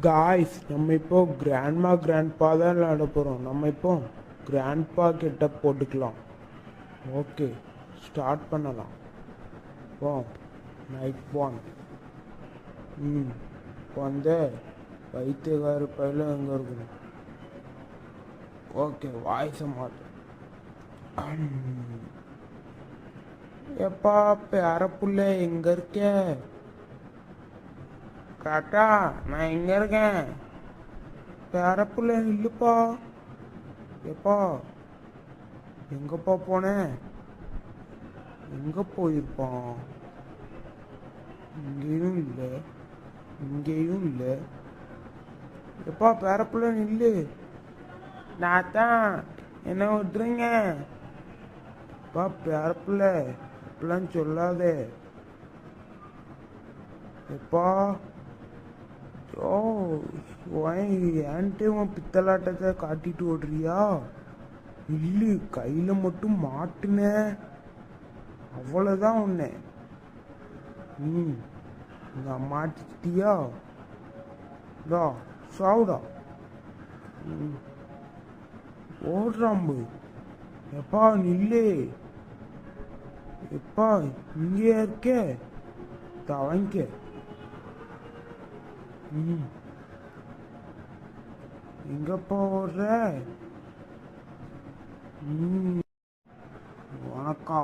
Guys நம்ம இப்போ grandpa தான் விளையாட போகிறோம். நம்ம இப்போ கிராண்ட்பா கிட்ட போட்டுக்கலாம். ஓகே, ஸ்டார்ட் பண்ணலாம். இப்போ நைட் ஒன். இப்போ வந்து வைத்தியகார பயில எங்கே இருக்கணும்? ஓகே, வாய்ஸை மாட்டு. எப்பா பேரப்புள்ள எங்க இருக்க? காக்கா, நான் எங்க இருக்கேன்? பேரப்புள்ள இல்லப்பா. எப்பா எங்கப்பா போனேன்? எங்க போயிருப்பான்? இங்கேயும் இல்லை, இங்கேயும் இல்லை. எப்பா பேரப்புள்ள நில்லு. நான் தான், என்ன விட்டுருங்க. எப்பா பேரப்புள்ள இப்பெல்லாம் சொல்லாதே. எப்பா ஓ, ஏன்ட்டு உன் பித்தலாட்டத்தை காட்டிட்டு ஓடுறியா? இல்லை, கையில மட்டும் மாட்டுன, அவ்வளோதான் உன்னை. இங்க மாட்டிக்கிட்டியா? டா சாவுடா. ஓடுறாம்பு. எப்பா நில்லு. எப்பா இங்கே இருக்க, தவங்க. எங்கப்பா ஓடுற? வணக்கம்.